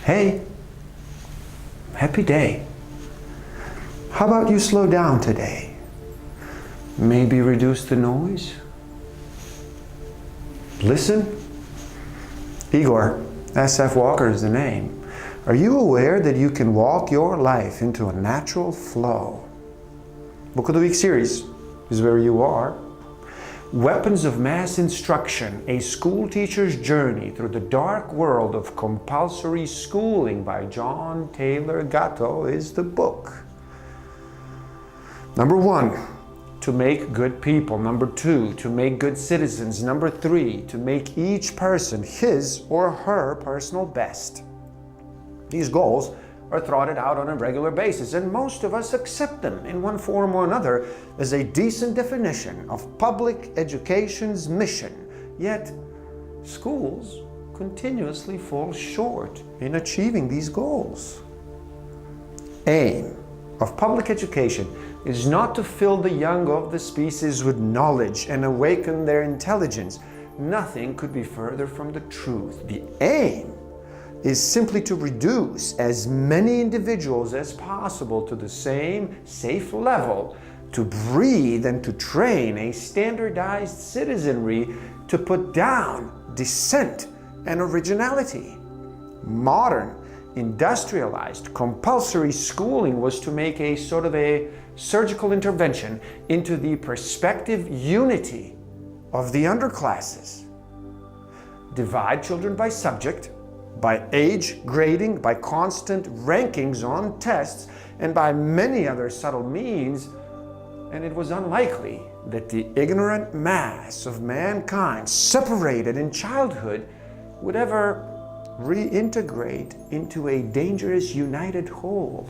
Hey, happy day. How about you slow down today? Maybe reduce the noise? Listen? Igor, S.F. Walker is the name. Are you aware that you can walk your life into a natural flow? Book of the Week series is where you are. Weapons of Mass Instruction, a school teacher's journey through the dark world of compulsory schooling by John Taylor Gatto is the book. Number 1, to make good people. Number 2, to make good citizens. Number 3, to make each person his or her personal best. These goals are trotted out on a regular basis, and most of us accept them in one form or another as a decent definition of public education's mission. Yet, schools continuously fall short in achieving these goals. Aim of public education is not to fill the young of the species with knowledge and awaken their intelligence. Nothing could be further from the truth. The aim is simply to reduce as many individuals as possible to the same safe level, to breed and to train a standardized citizenry, to put down dissent and originality. Modern, industrialized, compulsory schooling was to make a sort of a surgical intervention into the perspective unity of the underclasses. Divide children by subject, by age grading, by constant rankings on tests, and by many other subtle means, and it was unlikely that the ignorant mass of mankind separated in childhood would ever reintegrate into a dangerous united whole.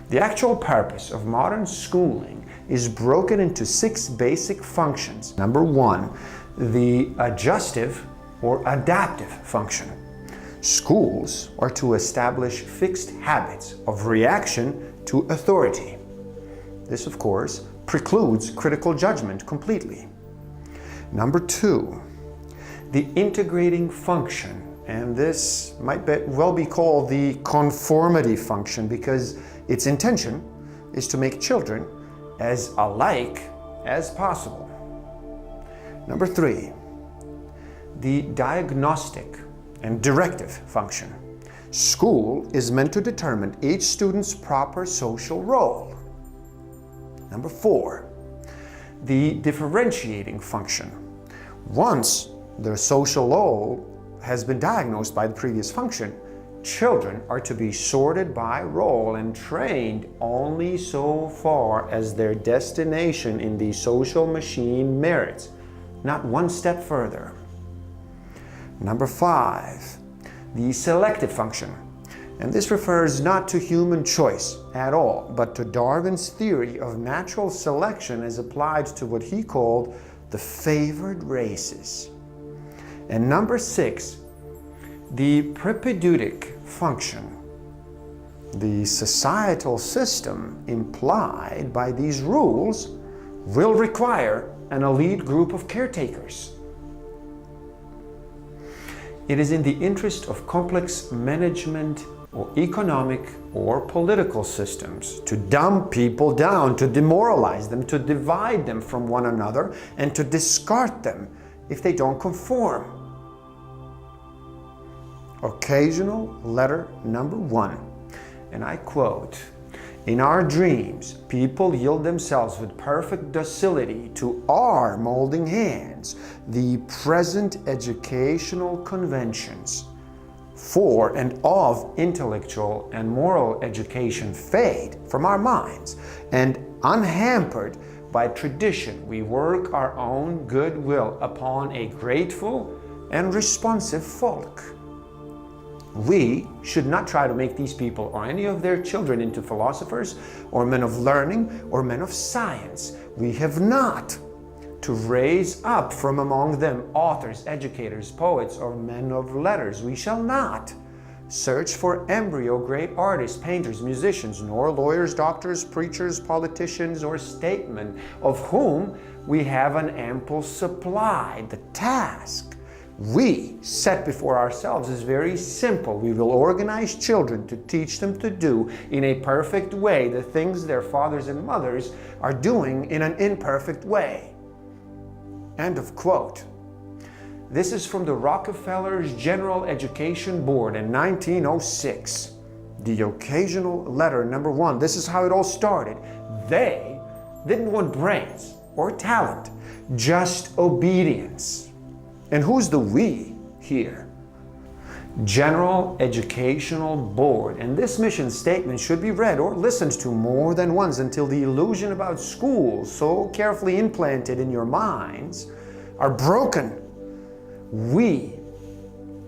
The actual purpose of modern schooling is broken into 6 basic functions. Number 1, the adjustive or adaptive function. Schools are to establish fixed habits of reaction to authority. This, of course, precludes critical judgment completely. Number 2, the integrating function, and this might well be called the conformity function because its intention is to make children as alike as possible. Number 3, the diagnostic and directive function. School is meant to determine each student's proper social role. Number 4, the differentiating function. Once their social role has been diagnosed by the previous function, children are to be sorted by role and trained only so far as their destination in the social machine merits, not one step further. Number 5, the selective function. And this refers not to human choice at all, but to Darwin's theory of natural selection as applied to what he called the favored races. And number 6, the prepedeutic function. The societal system implied by these rules will require an elite group of caretakers. It is in the interest of complex management or economic or political systems to dumb people down, to demoralize them, to divide them from one another, and to discard them if they don't conform. Occasional letter number 1, and I quote, "In our dreams, people yield themselves with perfect docility to our molding hands. The present educational conventions for and of intellectual and moral education fade from our minds, and unhampered by tradition, we work our own goodwill upon a grateful and responsive folk. We should not try to make these people or any of their children into philosophers or men of learning or men of science. We have not to raise up from among them authors, educators, poets, or men of letters. We shall not search for embryo great artists, painters, musicians, nor lawyers, doctors, preachers, politicians, or statesmen, of whom we have an ample supply. The task we set before ourselves is very simple. We will organize children to teach them to do in a perfect way the things their fathers and mothers are doing in an imperfect way. End of quote. This is from the Rockefeller's General Education Board in 1906. The occasional letter number 1. This is how it all started. They didn't want brains or talent, just obedience. And who's the we here? General Educational Board. And this mission statement should be read or listened to more than once until the illusion about school, so carefully implanted in your minds, are broken. We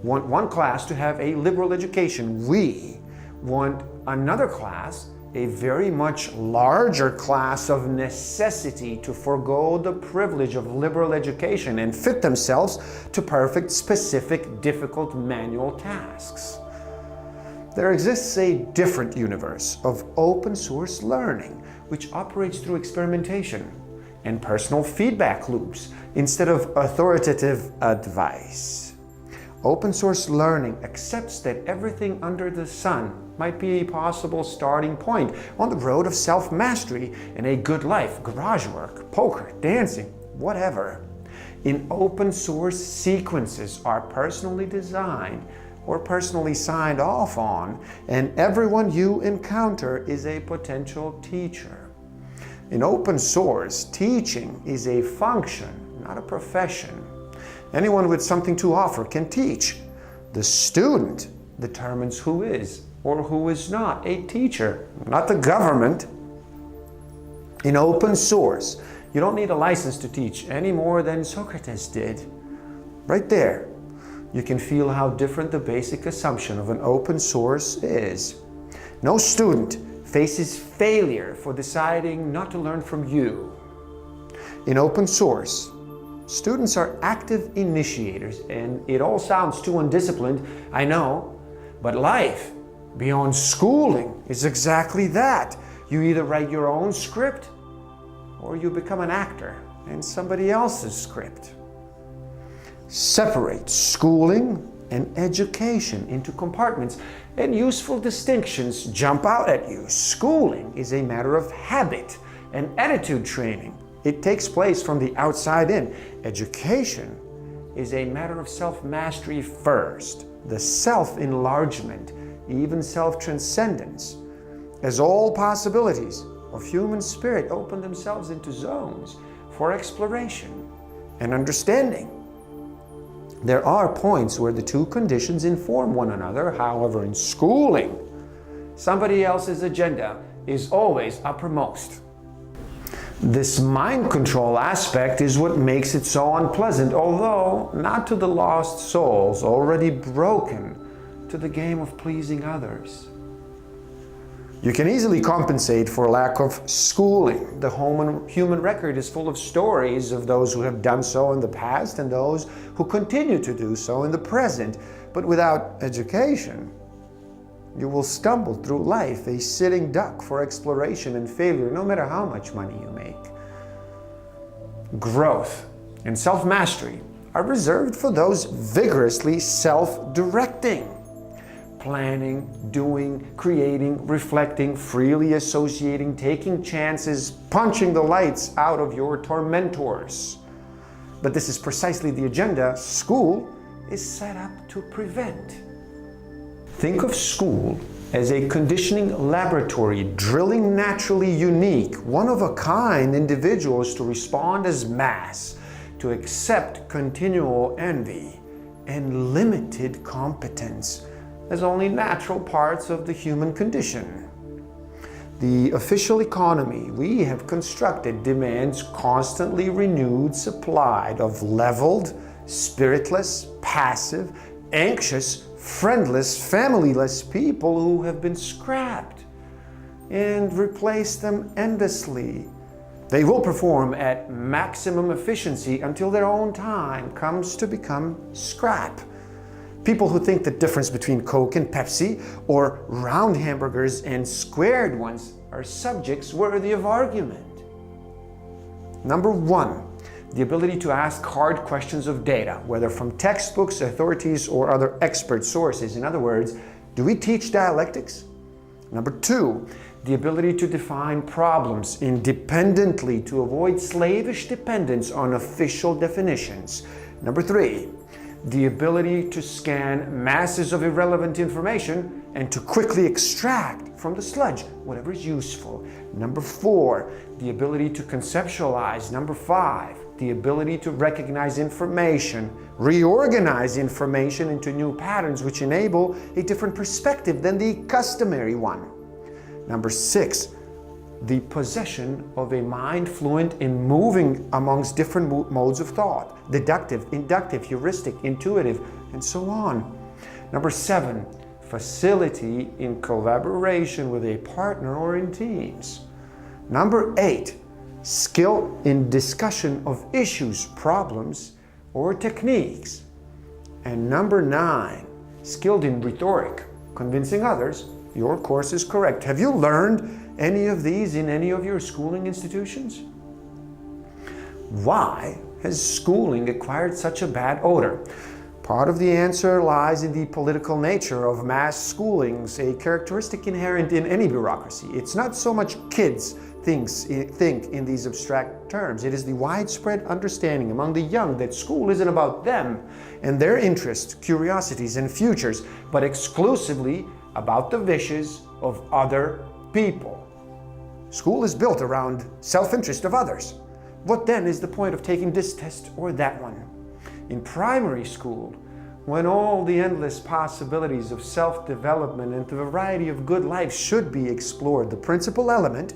want one class to have a liberal education. We want another class, a very much larger class of necessity, to forego the privilege of liberal education and fit themselves to perfect, specific, difficult manual tasks. There exists a different universe of open source learning, which operates through experimentation and personal feedback loops instead of authoritative advice. Open source learning accepts that everything under the sun might be a possible starting point on the road of self-mastery and a good life, garage work, poker, dancing, whatever. In open source, sequences are personally designed or personally signed off on, and everyone you encounter is a potential teacher. In open source, teaching is a function, not a profession. Anyone with something to offer can teach. The student determines who is or who is not a teacher, not the government. In open source, you don't need a license to teach any more than Socrates did. Right there, you can feel how different the basic assumption of an open source is. No student faces failure for deciding not to learn from you. In open source, students are active initiators, and it all sounds too undisciplined, I know, but life beyond schooling is exactly that. You either write your own script or you become an actor in somebody else's script. Separate schooling and education into compartments, and useful distinctions jump out at you. Schooling is a matter of habit and attitude training. It takes place from the outside in. Education is a matter of self-mastery first, the self-enlargement, even self-transcendence, as all possibilities of human spirit open themselves into zones for exploration and understanding. There are points where the two conditions inform one another. However, in schooling, somebody else's agenda is always uppermost. This mind control aspect is what makes it so unpleasant, although not to the lost souls already broken to the game of pleasing others. You can easily compensate for lack of schooling. The human record is full of stories of those who have done so in the past and those who continue to do so in the present. But without education, you will stumble through life a sitting duck for exploration and failure, no matter how much money you make. Growth and self-mastery are reserved for those vigorously self-directing. Planning, doing, creating, reflecting, freely associating, taking chances, punching the lights out of your tormentors. But this is precisely the agenda school is set up to prevent. Think of school as a conditioning laboratory, drilling naturally unique, one-of-a-kind individuals to respond as mass, to accept continual envy and limited competence as only natural parts of the human condition. The official economy we have constructed demands constantly renewed supply of leveled, spiritless, passive, anxious, friendless, familyless people who have been scrapped and replace them endlessly. They will perform at maximum efficiency until their own time comes to become scrap. People who think the difference between Coke and Pepsi or round hamburgers and squared ones are subjects worthy of argument. Number one, the ability to ask hard questions of data, whether from textbooks, authorities, or other expert sources. In other words, do we teach dialectics? Number 2, the ability to define problems independently to avoid slavish dependence on official definitions. Number 3, the ability to scan masses of irrelevant information and to quickly extract from the sludge whatever is useful. Number 4, the ability to conceptualize. Number 5, the ability to recognize information, reorganize information into new patterns which enable a different perspective than the customary one. Number 6, the possession of a mind fluent in moving amongst different modes of thought, deductive, inductive, heuristic, intuitive, and so on. Number 7, facility in collaboration with a partner or in teams. Number 8, skill in discussion of issues, problems, or techniques. And number 9, skilled in rhetoric, convincing others your course is correct. Have you learned any of these in any of your schooling institutions? Why has schooling acquired such a bad odor? Part of the answer lies in the political nature of mass schoolings, a characteristic inherent in any bureaucracy. It's not so much kids think in these abstract terms. It is the widespread understanding among the young that school isn't about them and their interests, curiosities, and futures, but exclusively about the wishes of other people. School is built around self-interest of others. What then is the point of taking this test or that one? In primary school, when all the endless possibilities of self-development and the variety of good life should be explored, the principal element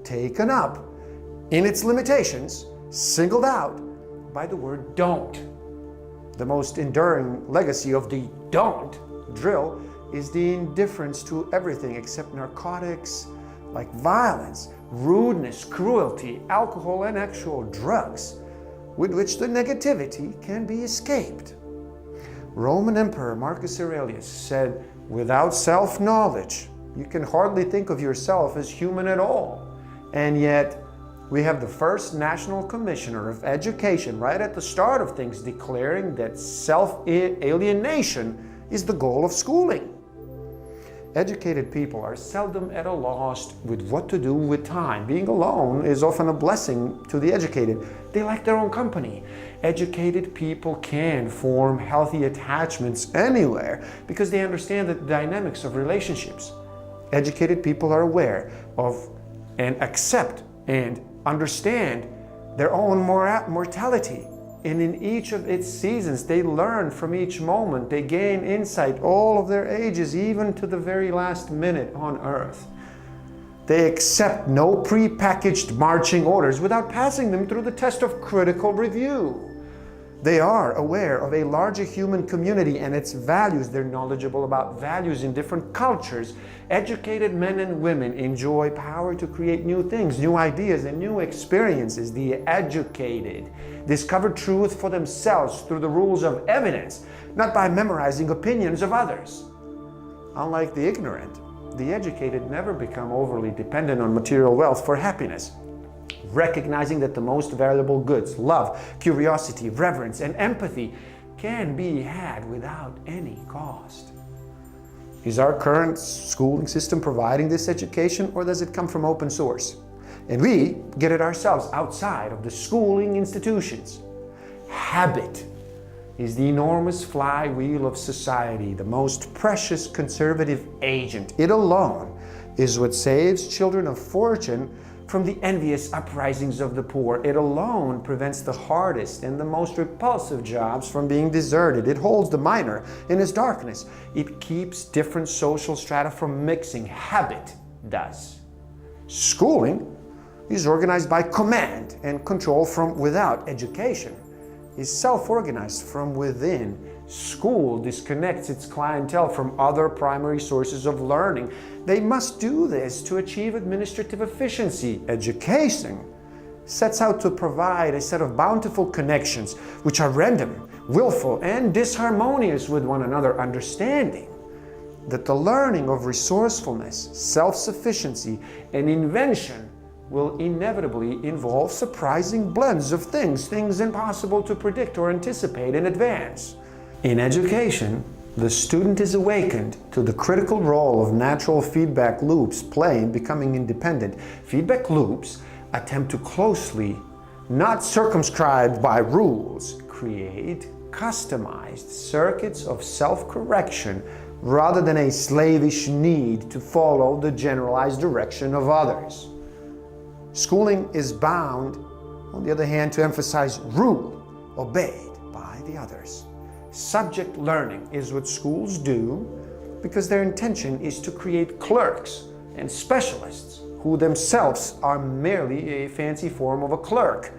taken up in its limitations, singled out by the word don't. The most enduring legacy of the don't drill is the indifference to everything except narcotics, like violence, rudeness, cruelty, alcohol, and actual drugs, with which the negativity can be escaped. Roman Emperor Marcus Aurelius said, "Without self-knowledge, you can hardly think of yourself as human at all." And yet, we have the first National Commissioner of Education right at the start of things declaring that self-alienation is the goal of schooling. Educated people are seldom at a loss with what to do with time. Being alone is often a blessing to the educated. They like their own company. Educated people can form healthy attachments anywhere because they understand the dynamics of relationships. Educated people are aware of and accept and understand their own mortality. And in each of its seasons, they learn from each moment. They gain insight all of their ages, even to the very last minute on earth. They accept no pre-packaged marching orders without passing them through the test of critical review. They are aware of a larger human community and its values. They're knowledgeable about values in different cultures. Educated men and women enjoy power to create new things, new ideas, and new experiences. The educated discover truth for themselves through the rules of evidence, not by memorizing opinions of others. Unlike the ignorant, the educated never become overly dependent on material wealth for happiness, recognizing that the most valuable goods, love, curiosity, reverence, and empathy, can be had without any cost. Is our current schooling system providing this education, or does it come from open source? And we get it ourselves outside of the schooling institutions. Habit is the enormous flywheel of society, the most precious conservative agent. It alone is what saves children of fortune from the envious uprisings of the poor. It alone prevents the hardest and the most repulsive jobs from being deserted. It holds the miner in his darkness. It keeps different social strata from mixing. Habit does. Schooling is organized by command and control from without. Education is self-organized from within. School disconnects its clientele from other primary sources of learning. They must do this to achieve administrative efficiency. Education sets out to provide a set of bountiful connections which are random, willful, and disharmonious with one another, understanding that the learning of resourcefulness, self-sufficiency, and invention will inevitably involve surprising blends of things impossible to predict or anticipate in advance. In education, the student is awakened to the critical role of natural feedback loops play in becoming independent. Feedback loops attempt to closely, not circumscribed by rules, create customized circuits of self-correction rather than a slavish need to follow the generalized direction of others. Schooling is bound, on the other hand, to emphasize rule obeyed by the others. Subject learning is what schools do because their intention is to create clerks and specialists who themselves are merely a fancy form of a clerk.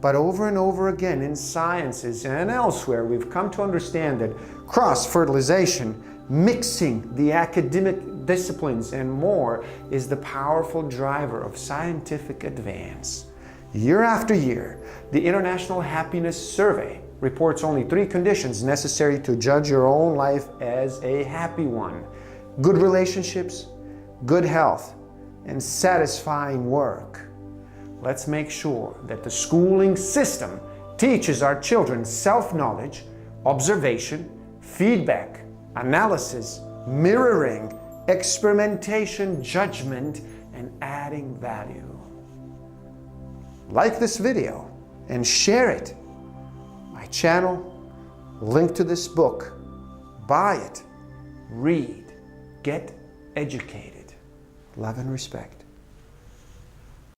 But over and over again in sciences and elsewhere, we've come to understand that cross-fertilization, mixing the academic disciplines and more, is the powerful driver of scientific advance. Year after year, the International Happiness Survey reports only 3 conditions necessary to judge your own life as a happy one: good relationships, good health, and satisfying work. Let's make sure that the schooling system teaches our children self-knowledge, observation, feedback, analysis, mirroring, experimentation, judgment, and adding value. Like this video and share it. My channel, link to this book. Buy it, read, get educated. Love and respect.